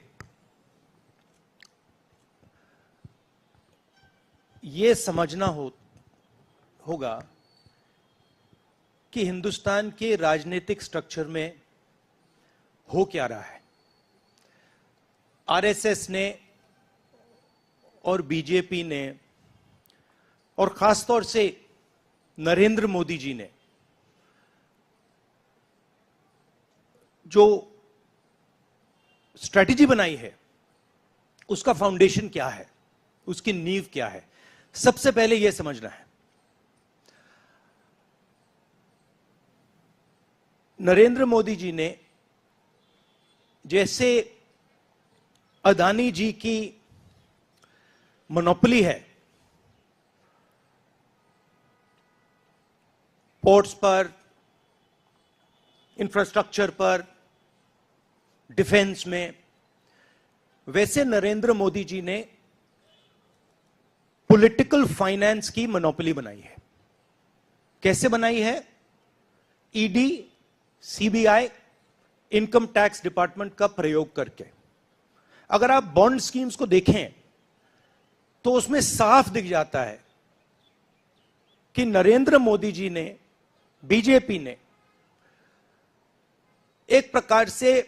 Speaker 6: ये समझना होगा कि हिंदुस्तान के राजनीतिक स्ट्रक्चर में हो क्या रहा है। आरएसएस ने और बीजेपी ने और खासतौर से नरेंद्र मोदी जी ने जो स्ट्रैटेजी बनाई है, उसका फाउंडेशन क्या है, उसकी नींव क्या है, सबसे पहले यह समझना है। नरेंद्र मोदी जी ने जैसे अदानी जी की मोनोपोली है पोर्ट्स पर, इंफ्रास्ट्रक्चर पर, डिफेंस में, वैसे नरेंद्र मोदी जी ने पॉलिटिकल फाइनेंस की मोनोपोली बनाई है। कैसे बनाई है? ED, CBI, income tax department का प्रयोग करके। अगर आप बॉन्ड स्कीम्स को देखें तो उसमें साफ दिख जाता है कि नरेंद्र मोदी जी ने, बीजेपी ने एक प्रकार से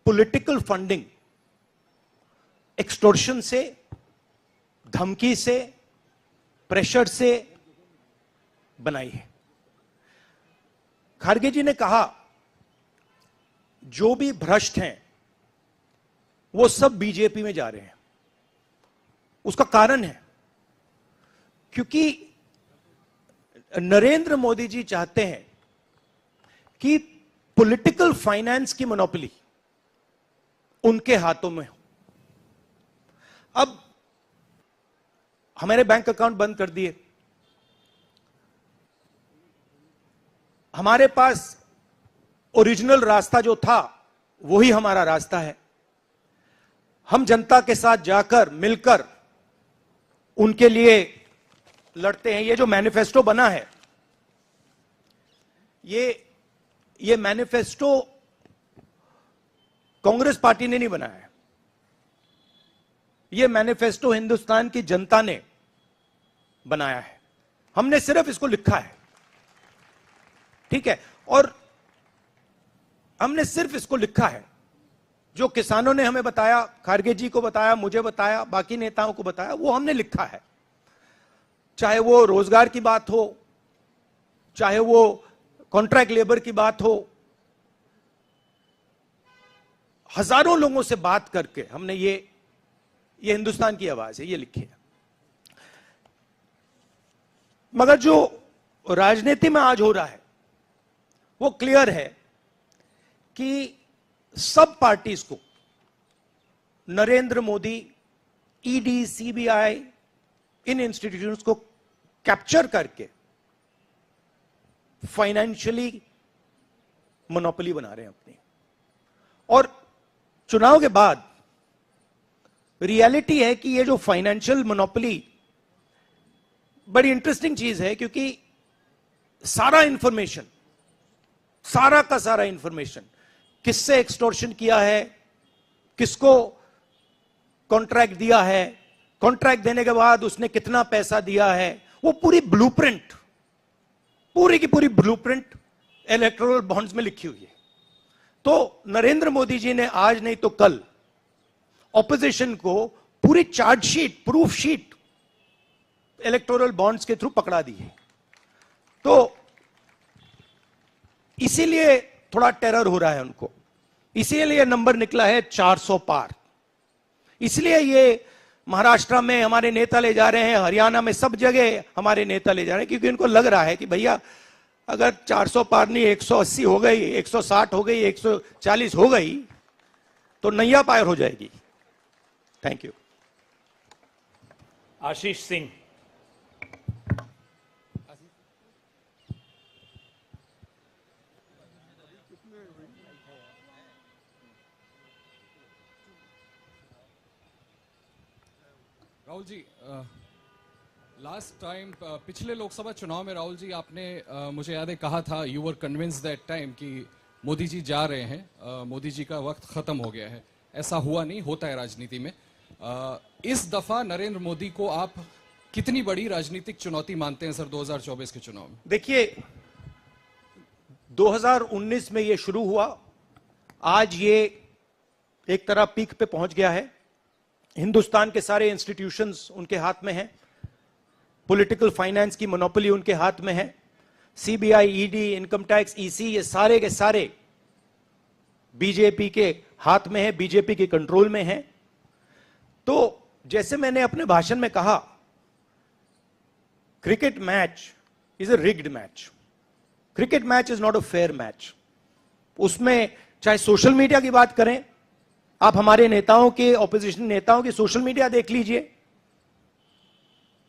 Speaker 6: पॉलिटिकल फंडिंग एक्सटॉर्शन से, धमकी से, प्रेशर से बनाई है। खारगे जी ने कहा जो भी भ्रष्ट हैं वो सब बीजेपी में जा रहे हैं। उसका कारण है क्योंकि नरेंद्र मोदी जी चाहते हैं कि पॉलिटिकल फाइनेंस की मोनोपोली उनके हाथों में हो। अब हमारे बैंक अकाउंट बंद कर दिए, हमारे पास ओरिजिनल रास्ता जो था वही हमारा रास्ता है। हम जनता के साथ जाकर मिलकर उनके लिए लड़ते हैं। ये जो मैनिफेस्टो बना है, ये मैनिफेस्टो कांग्रेस पार्टी ने नहीं बनाया है। यह मैनिफेस्टो हिंदुस्तान की जनता ने बनाया है। हमने सिर्फ इसको लिखा है, ठीक है, और हमने सिर्फ इसको लिखा है। जो किसानों ने हमें बताया, खारगे जी को बताया, मुझे बताया, बाकी नेताओं को बताया, वो हमने लिखा है। चाहे वो रोजगार की बात हो, चाहे वो कॉन्ट्रैक्ट लेबर की बात हो, हजारों लोगों से बात करके हमने ये हिंदुस्तान की आवाज है, ये लिखी है। मगर जो राजनीति में आज हो रहा है वो क्लियर है कि सब पार्टीज को नरेंद्र मोदी, ईडी, सीबीआई, इन इंस्टीट्यूशंस को कैप्चर करके फाइनेंशियली मोनोपोली बना रहे हैं अपनी। और चुनाव के बाद रियलिटी है कि ये जो फाइनेंशियल मोनोपोली बड़ी इंटरेस्टिंग चीज है, क्योंकि सारा इंफॉर्मेशन, सारा का सारा इंफॉर्मेशन, किससे एक्सटॉर्शन किया है, किसको कॉन्ट्रैक्ट दिया है, कॉन्ट्रैक्ट देने के बाद उसने कितना पैसा दिया है, वो पूरी ब्लूप्रिंट, पूरी की पूरी ब्लूप्रिंट इलेक्टोरल बॉन्ड्स में लिखी हुई है। तो नरेंद्र मोदी जी ने आज नहीं तो कल ऑपोजिशन को पूरी chargesheet, proof sheet electoral bonds के थ्रू पकड़ा दी है। इसीलिए थोड़ा टेरर हो रहा है उनको, इसीलिए नंबर निकला है 400 पार, इसलिए ये महाराष्ट्र में हमारे नेता ले जा रहे हैं, हरियाणा में सब जगह हमारे नेता ले जा रहे हैं, क्योंकि उनको लग रहा है कि भैया अगर 400 पार नहीं 180 हो गई, 160 हो गई, 140 हो गई तो नैया पार हो जाएगी। Thank you.
Speaker 1: Ashish Singh.
Speaker 10: Rahul ji, last time पिछले लोकसभा चुनाव में राहुल जी आपने मुझे याद है कहा था, you were convinced that time कि मोदी जी जा रहे हैं, मोदी जी का वक्त खत्म हो गया है। ऐसा हुआ नहीं, होता है राजनीति में। इस दफा नरेंद्र मोदी को आप कितनी बड़ी राजनीतिक चुनौती मानते हैं सर 2024 के चुनाव में?
Speaker 6: देखिए 2019 में ये शुरू हुआ, आज ये एक तरह पीक पे पहुंच गया है। हिंदुस्तान के सारे इंस्टीट्यूशंस उनके हाथ में हैं, पॉलिटिकल फाइनेंस की मोनोपोली उनके हाथ में है, CBI, ED, income tax, EC, ये सारे के सारे बीजेपी के हाथ में है, बीजेपी के कंट्रोल में है। तो जैसे मैंने अपने भाषण में कहा, cricket match is a rigged match, cricket match is not a fair match. उसमें चाहे सोशल मीडिया की बात करें, आप हमारे नेताओं के, ऑपोजिशन नेताओं के सोशल मीडिया देख लीजिए,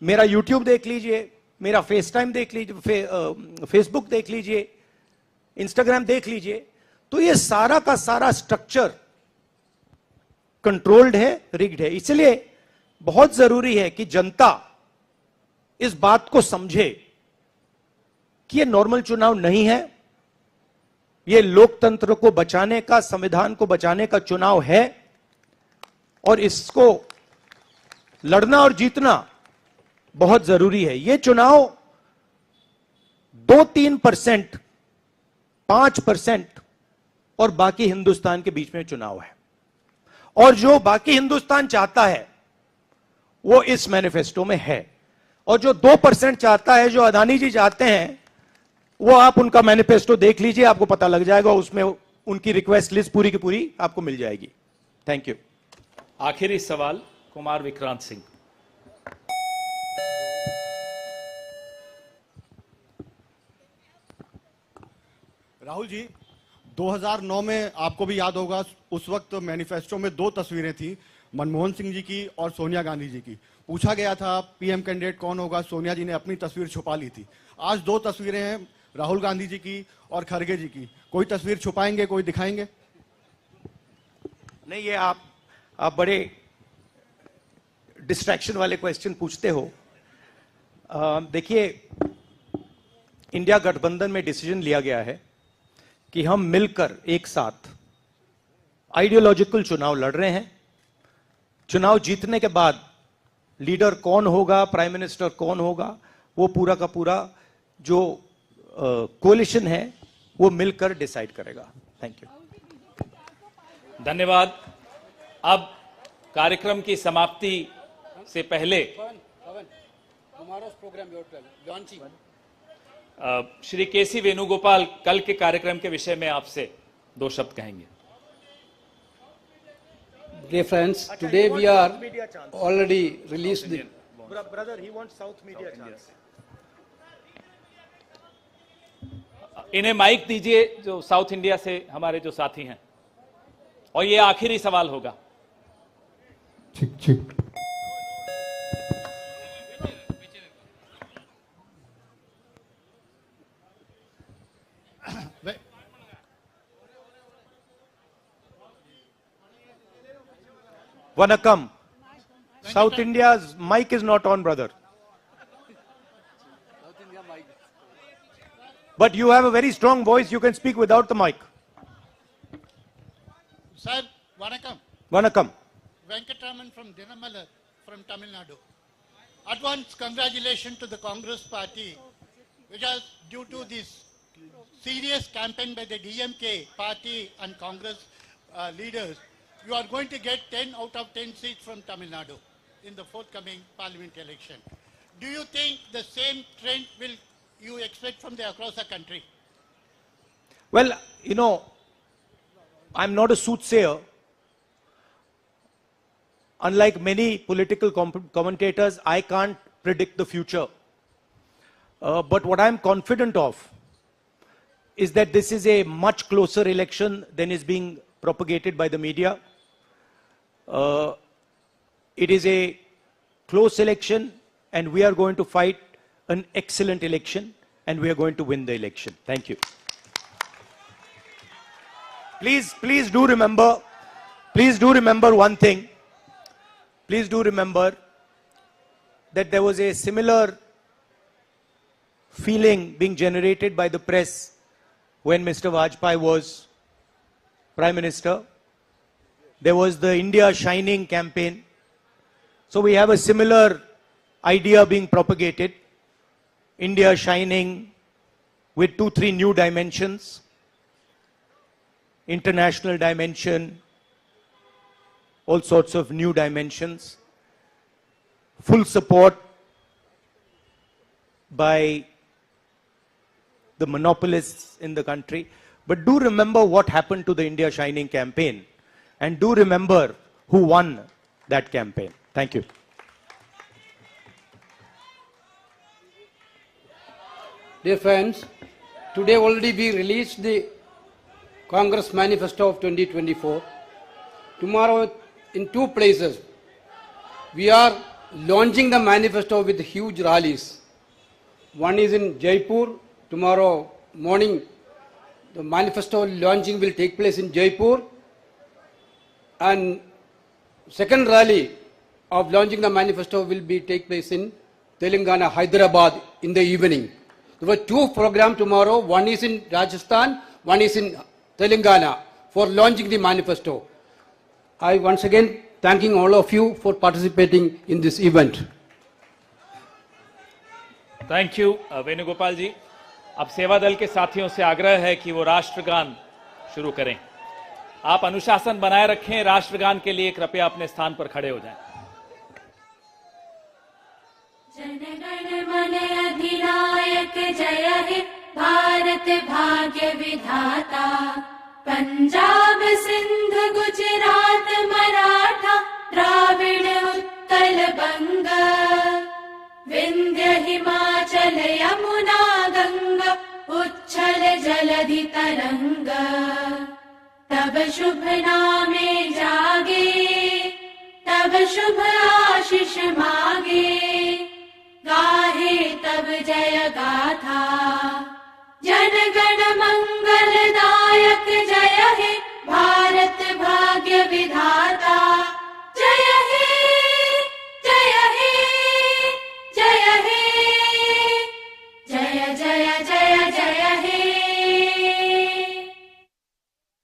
Speaker 6: मेरा यूट्यूब देख लीजिए, मेरा फेस टाइम देख लीजिए, फेसबुक देख लीजिए, इंस्टाग्राम देख लीजिए, तो ये सारा का सारा स्ट्रक्चर कंट्रोल्ड है, रिग्ड है। इसलिए बहुत जरूरी है कि जनता इस बात को समझे कि ये नॉर्मल चुनाव नहीं है, ये लोकतंत्र को बचाने का, संविधान को बचाने का चुनाव है, और इसको लड़ना और जीतना बहुत जरूरी है। ये चुनाव 2-3%, 5% और बाकी हिंदुस्तान के बीच में चुनाव है, और जो बाकी हिंदुस्तान चाहता है वो इस मैनिफेस्टो में है, और जो 2% चाहता है, जो अदानी जी चाहते हैं, वो आप उनका मैनिफेस्टो देख लीजिए, आपको पता लग जाएगा, उसमें उनकी रिक्वेस्ट लिस्ट पूरी की पूरी आपको मिल जाएगी। Thank you.
Speaker 1: आखिरी सवाल कुमार विक्रांत सिंह।
Speaker 11: राहुल जी, 2009 में आपको भी याद होगा, उस वक्त मैनिफेस्टो में 2 तस्वीरें थी, मनमोहन सिंह जी की और सोनिया गांधी जी की। पूछा गया था पीएम कैंडिडेट कौन होगा, सोनिया जी ने अपनी तस्वीर छुपा ली थी। आज 2 तस्वीरें हैं, राहुल गांधी जी की और खड़गे जी की। कोई तस्वीर छुपाएंगे, कोई दिखाएंगे?
Speaker 6: नहीं, ये आप बड़े डिस्ट्रैक्शन वाले क्वेश्चन पूछते हो। देखिए, इंडिया गठबंधन में डिसीजन लिया गया है कि हम मिलकर एक साथ आइडियोलॉजिकल चुनाव लड़ रहे हैं। चुनाव जीतने के बाद लीडर कौन होगा, प्राइम मिनिस्टर कौन होगा, वो पूरा का पूरा जो कोलिशन है वो मिलकर डिसाइड करेगा। Thank you.
Speaker 1: धन्यवाद। अब कार्यक्रम की समाप्ति से पहले श्री केसी वेणुगोपाल कल के कार्यक्रम के विषय में आपसे 2 शब्द कहेंगे।
Speaker 12: Dear friends, today we are already released the...
Speaker 6: Brother, he wants South media chance.
Speaker 1: इन्हें माइक दीजिए, जो साउथ इंडिया से हमारे जो साथी हैं, और ये आखिरी सवाल होगा।
Speaker 7: ठीक ठीक।
Speaker 6: Vanakkam. South India's mic is not on, brother. But you have a very strong voice. You can speak without the mic.
Speaker 13: Sir, Vanakkam.
Speaker 6: Vanakkam.
Speaker 13: Venkatraman from Dinamala from Tamil Nadu. Advance congratulations to the Congress party, which is due to this serious campaign by the DMK party and Congress leaders. You are going to get 10 out of 10 seats from Tamil Nadu in the forthcoming parliament election. Do you think the same trend will you expect from across the country?
Speaker 6: Well, you know, I'm not a soothsayer. Unlike many political commentators, I can't predict the future. But what I'm confident of is that this is a much closer election than is being propagated by the media. It is a close election, and we are going to fight an excellent election, and we are going to win the election. Thank you. Please do remember one thing. Please do remember that there was a similar feeling being generated by the press when Mr. Vajpayee was Prime Minister. There was the India Shining campaign. So we have a similar idea being propagated. India Shining with 2-3 new dimensions. International dimension, all sorts of new dimensions. Full support by the monopolists in the country. But do remember what happened to the India Shining campaign, and do remember who won that campaign. Thank you.
Speaker 12: Dear friends, today already we released the Congress Manifesto of 2024. Tomorrow in 2 places we are launching the manifesto with huge rallies. One is in Jaipur. Tomorrow morning the manifesto launching will take place in Jaipur, and second rally of launching the manifesto will take place in Telangana, Hyderabad in the evening. There were 2 programs tomorrow. One is in Rajasthan, one is in Telangana for launching the manifesto. I once again thanking all of you for participating in this event.
Speaker 1: Thank you Venugopal ji. अब सेवा दल के साथियों से आग्रह है कि वो राष्ट्रगान शुरू करें. आप अनुशासन बनाए रखें. राष्ट्रगान के लिए कृपया अपने स्थान पर खड़े हो जाएं.
Speaker 14: जनगण मन अधिनायक जय हे भारत भाग्य विधाता. पंजाब सिंध गुजरात मराठा द्राविड़ उत्कल बंग. विंध्य हिमाचल यमुना गंगा उच्छल जलधि तरंग. तब शुभ नामे जागे तब शुभ आशीष मागे. गाहे तब जय गाथा जनगण मंगलदायक जय हे भारत भाग्य विधाता.